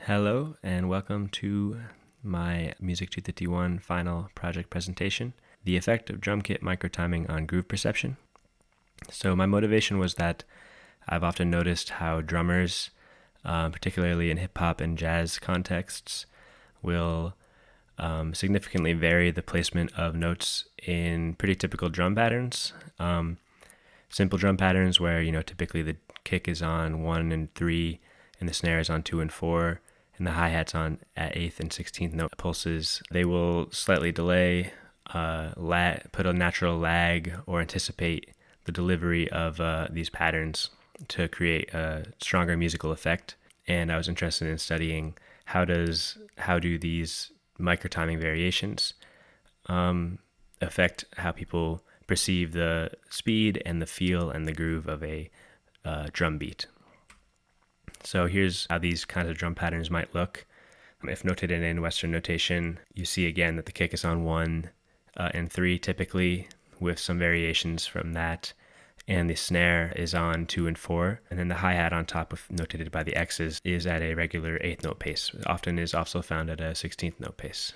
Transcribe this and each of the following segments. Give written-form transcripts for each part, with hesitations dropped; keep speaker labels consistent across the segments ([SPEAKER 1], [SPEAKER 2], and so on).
[SPEAKER 1] Hello and welcome to my Music 251 final project presentation, The Effect of Drum Kit Microtiming on Groove Perception. So my motivation was that I've often noticed how drummers, particularly in hip-hop and jazz contexts, will significantly vary the placement of notes in pretty typical drum patterns. Simple drum patterns where, typically the kick is on 1 and 3 and the snare is on 2 and 4 and the hi-hats on at 8th and 16th note pulses. They will slightly delay, put a natural lag, or anticipate the delivery of these patterns to create a stronger musical effect. And I was interested in studying how do these microtiming variations affect how people perceive the speed and the feel and the groove of a drum beat. So here's how these kinds of drum patterns might look. If noted in Western notation, you see again that the kick is on 1 and 3 typically, with some variations from that, and the snare is on 2 and 4, and then the hi-hat on top of notated by the X's is at a regular 8th note pace. It often is also found at a 16th note pace.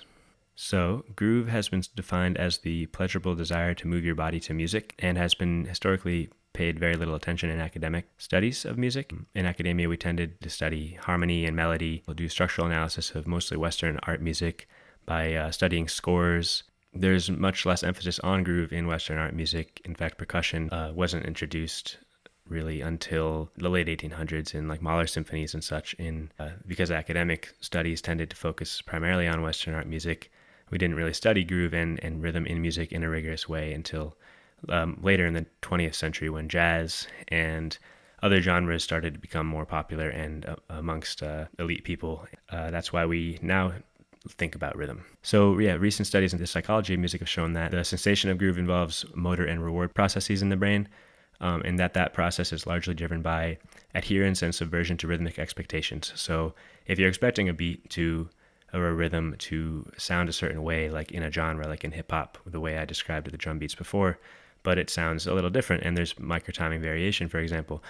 [SPEAKER 1] So groove has been defined as the pleasurable desire to move your body to music, and has been historically paid very little attention in academic studies of music. In academia, we tended to study harmony and melody. We'll do structural analysis of mostly Western art music by studying scores. There's much less emphasis on groove in Western art music. In fact, percussion wasn't introduced really until the late 1800s in like Mahler symphonies and such. Because academic studies tended to focus primarily on Western art music, we didn't really study groove and rhythm in music in a rigorous way until later in the 20th century, when jazz and other genres started to become more popular and amongst elite people. That's why we now think about rhythm. So recent studies in the psychology of music have shown that the sensation of groove involves motor and reward processes in the brain, and that process is largely driven by adherence and subversion to rhythmic expectations. So if you're expecting a beat or a rhythm to sound a certain way, like in a genre, like in hip-hop, the way I described the drum beats before, but it sounds a little different, and there's microtiming variation, for example,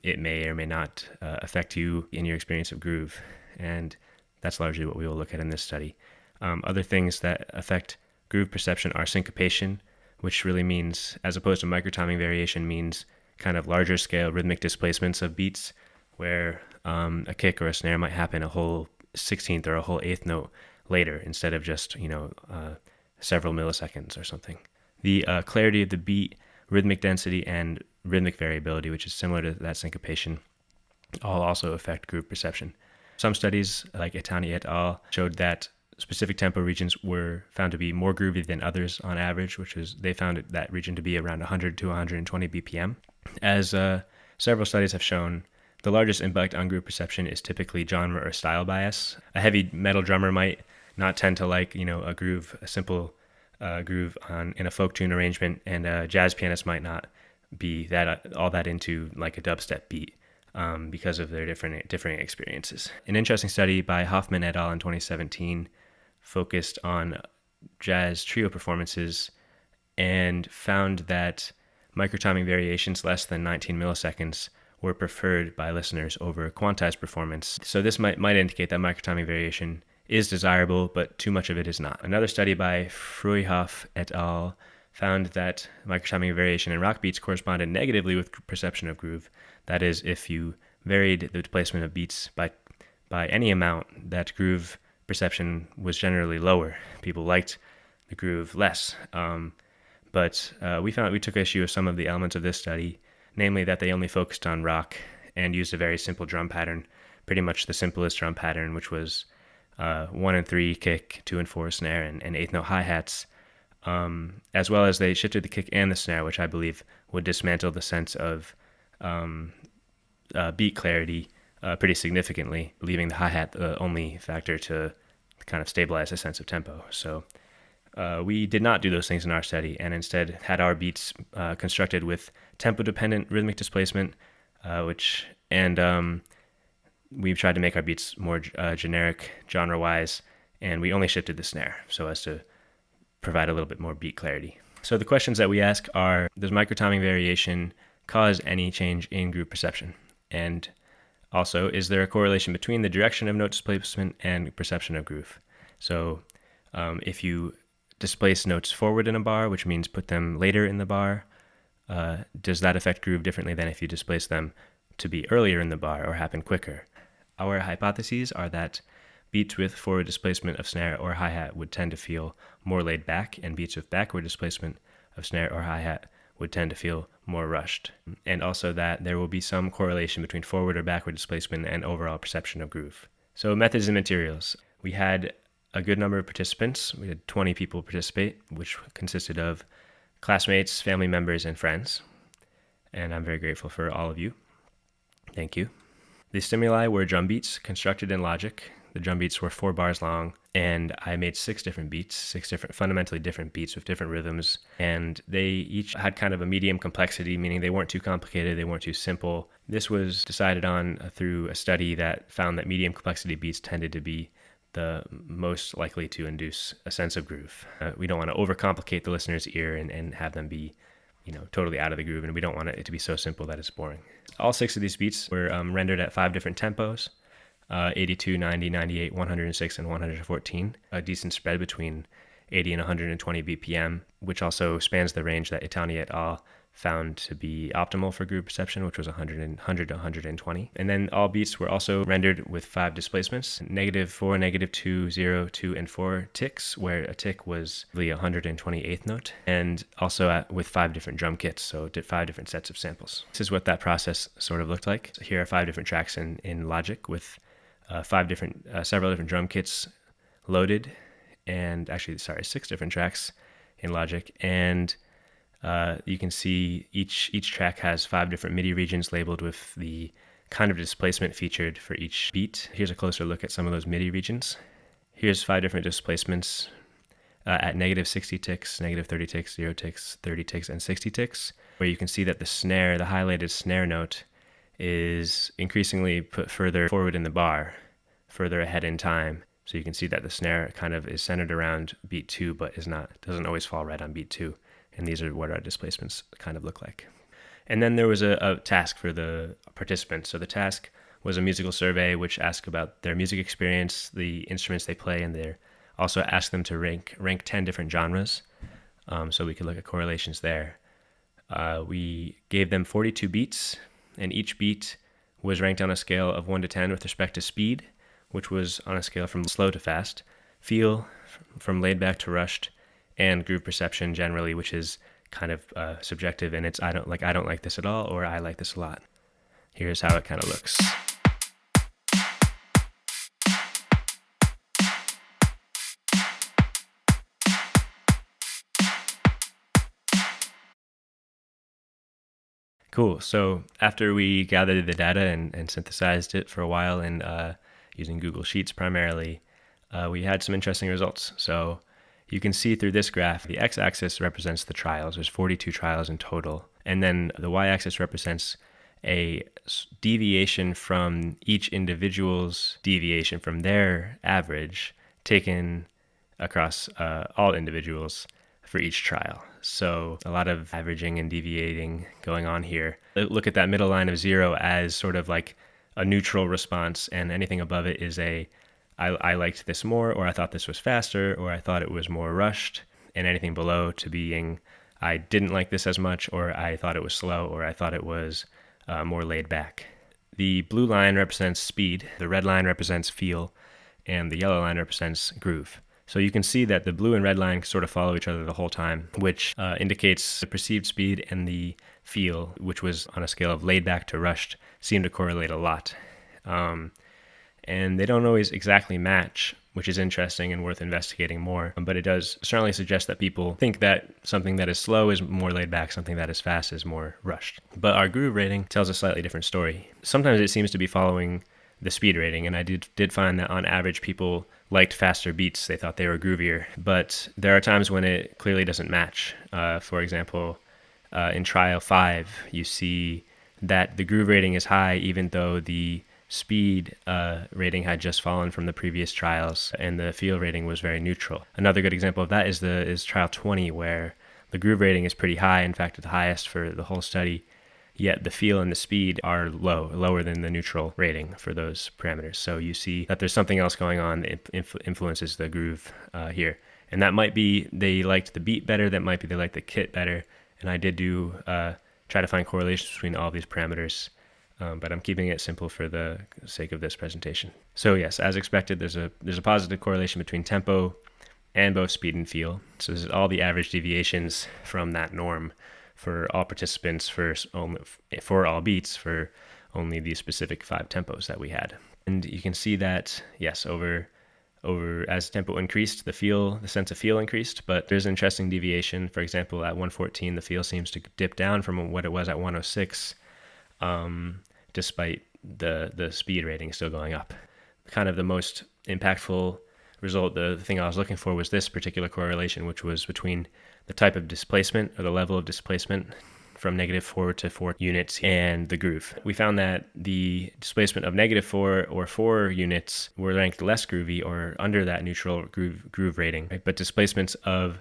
[SPEAKER 1] it may or may not affect you in your experience of groove, and that's largely what we will look at in this study. Other things that affect groove perception are syncopation, which really means, as opposed to microtiming variation, means kind of larger scale rhythmic displacements of beats, where a kick or a snare might happen a whole 16th or a whole 8th note later, instead of just several milliseconds or something. The clarity of the beat, rhythmic density, and rhythmic variability, which is similar to that syncopation, all also affect groove perception. Some studies, like Itani et al., showed that specific tempo regions were found to be more groovy than others on average, they found that region to be around 100 to 120 BPM. As several studies have shown, the largest impact on groove perception is typically genre or style bias. A heavy metal drummer might not tend to like, a simple groove in a folk tune arrangement, and a jazz pianist might not be all that into like a dubstep beat because of their different experiences. An interesting study by Hoffman et al. In 2017 focused on jazz trio performances and found that microtiming variations less than 19 milliseconds were preferred by listeners over quantized performance. So this might indicate that microtiming variation is desirable, but too much of it is not. Another study by Fruyhoff et al. Found that microtiming variation in rock beats corresponded negatively with perception of groove. That is, if you varied the placement of beats by any amount, that groove perception was generally lower. People liked the groove less. But we took issue with some of the elements of this study, namely that they only focused on rock and used a very simple drum pattern, pretty much the simplest drum pattern, which was 1 and 3 kick, 2 and 4 snare, and 8th note hi-hats, as well as they shifted the kick and the snare, which I believe would dismantle the sense of beat clarity pretty significantly, leaving the hi-hat the only factor to kind of stabilize a sense of tempo. So we did not do those things in our study, and instead had our beats constructed with tempo-dependent rhythmic displacement, we've tried to make our beats more generic genre-wise, and we only shifted the snare so as to provide a little bit more beat clarity. So the questions that we ask are, does microtiming variation cause any change in groove perception? And Also, is there a correlation between the direction of note displacement and perception of groove? So if you displace notes forward in a bar, which means put them later in the bar, does that affect groove differently than if you displace them to be earlier in the bar or happen quicker? Our hypotheses are that beats with forward displacement of snare or hi-hat would tend to feel more laid back, and beats with backward displacement of snare or hi-hat would tend to feel more rushed. And also that there will be some correlation between forward or backward displacement and overall perception of groove. So methods and materials. We had a good number of participants. We had 20 people participate, which consisted of classmates, family members, and friends. And I'm very grateful for all of you. Thank you. The stimuli were drum beats constructed in Logic. The drum beats were 4 bars long, and I made 6 different beats, 6 different, fundamentally different beats with different rhythms. And they each had kind of a medium complexity, meaning they weren't too complicated, they weren't too simple. This was decided on through a study that found that medium complexity beats tended to be the most likely to induce a sense of groove. We don't want to overcomplicate the listener's ear and have them be, totally out of the groove, and we don't want it to be so simple that it's boring. All 6 of these beats were rendered at 5 different tempos, 82, 90, 98, 106, and 114, a decent spread between 80 and 120 BPM, which also spans the range that Itani et al. Found to be optimal for groove perception, which was 100 to 120. And then all beats were also rendered with 5 displacements, -4, -2, 0, 2, and 4 ticks, where a tick was the 128th note, and also with 5 different drum kits, so did 5 different sets of samples. This is what that process sort of looked like. So here are 5 different tracks in Logic with several different drum kits loaded, and actually, 6 different tracks in Logic, and you can see each track has 5 different MIDI regions labeled with the kind of displacement featured for each beat. Here's a closer look at some of those MIDI regions. Here's 5 different displacements at -60 ticks, -30 ticks, 0 ticks, 30 ticks, and 60 ticks, where you can see that the highlighted snare note, is increasingly put further forward in the bar, further ahead in time. So you can see that the snare kind of is centered around beat 2, but doesn't always fall right on beat 2. And these are what our displacements kind of look like. And then there was a task for the participants. So the task was a musical survey, which asked about their music experience, the instruments they play, and they also asked them to rank 10 different genres. So we could look at correlations there. We gave them 42 beats, and each beat was ranked on a scale of 1 to 10 with respect to speed, which was on a scale from slow to fast, feel from laid back to rushed, and groove perception generally, which is kind of subjective, and it's I don't like this at all, or I like this a lot. Here's how it kind of looks. Cool. So after we gathered the data and synthesized it for a while, and using Google Sheets primarily, we had some interesting results. So you can see through this graph, the x-axis represents the trials. There's 42 trials in total. And then the y-axis represents a deviation from each individual's deviation from their average taken across all individuals for each trial. So a lot of averaging and deviating going on here. Look at that middle line of 0 as sort of like a neutral response, and anything above it is I liked this more, or I thought this was faster, or I thought it was more rushed, and anything below to being I didn't like this as much, or I thought it was slow, or I thought it was more laid back. The blue line represents speed, the red line represents feel, and the yellow line represents groove. So you can see that the blue and red line sort of follow each other the whole time, which indicates the perceived speed and the feel, which was on a scale of laid back to rushed, seem to correlate a lot. And they don't always exactly match, which is interesting and worth investigating more. But it does certainly suggest that people think that something that is slow is more laid back, something that is fast is more rushed. But our groove rating tells a slightly different story. Sometimes it seems to be following the speed rating, and I did find that on average people liked faster beats. They thought they were groovier. But there are times when it clearly doesn't match. For example, in trial 5, you see that the groove rating is high even though the speed rating had just fallen from the previous trials, and the feel rating was very neutral. Another good example of that is trial 20, where the groove rating is pretty high. In fact, the highest for the whole study. yet the feel and the speed are lower than the neutral rating for those parameters. So you see that there's something else going on that influences the groove here. And that might be they liked the beat better, that might be they liked the kit better. And I did try to find correlations between all of these parameters, but I'm keeping it simple for the sake of this presentation. So yes, as expected, there's a positive correlation between tempo and both speed and feel. So this is all the average deviations from that norm for all participants for all beats for only these specific 5 tempos that we had. And you can see that, yes, over as tempo increased, the sense of feel increased, but there's an interesting deviation. For example, at 114, the feel seems to dip down from what it was at 106, despite the speed rating still going up. Kind of the most impactful result, the thing I was looking for, was this particular correlation, which was between the type of displacement or the level of displacement from -4 to 4 units and the groove. We found that the displacement of -4 or 4 units were ranked less groovy or under that neutral groove rating, right? But displacements of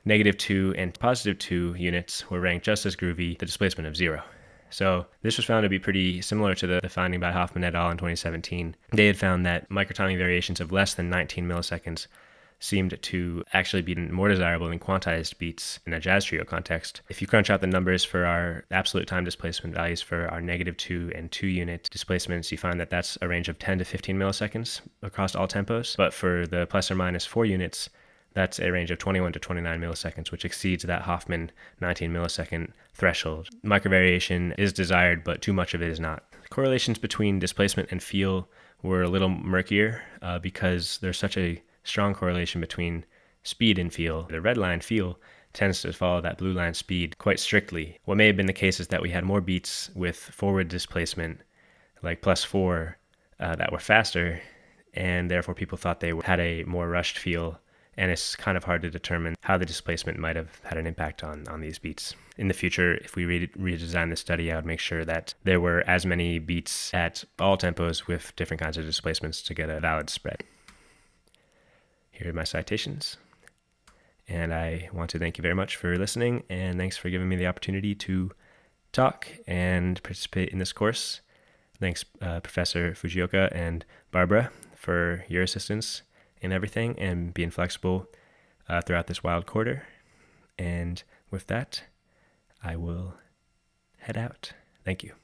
[SPEAKER 1] -2 and +2 units were ranked just as groovy, the displacement of 0. So this was found to be pretty similar to the finding by Hoffman et al. In 2017. They had found that microtiming variations of less than 19 milliseconds seemed to actually be more desirable than quantized beats in a jazz trio context. If you crunch out the numbers for our absolute time displacement values for our -2 and 2 unit displacements, you find that that's a range of 10 to 15 milliseconds across all tempos. But for the ±4 units, that's a range of 21 to 29 milliseconds, which exceeds that Hoffman 19 millisecond threshold. Microvariation is desired, but too much of it is not. Correlations between displacement and feel were a little murkier because there's such a strong correlation between speed and feel. The red line feel tends to follow that blue line speed quite strictly. What may have been the case is that we had more beats with forward displacement, like +4, that were faster, and therefore people thought they had a more rushed feel. And it's kind of hard to determine how the displacement might have had an impact on these beats. In the future, if we redesign the study, I would make sure that there were as many beats at all tempos with different kinds of displacements to get a valid spread. Here are my citations. And I want to thank you very much for listening, and thanks for giving me the opportunity to talk and participate in this course. Thanks, Professor Fujioka and Barbara, for your assistance in everything and being flexible throughout this wild quarter. And with that, I will head out. Thank you.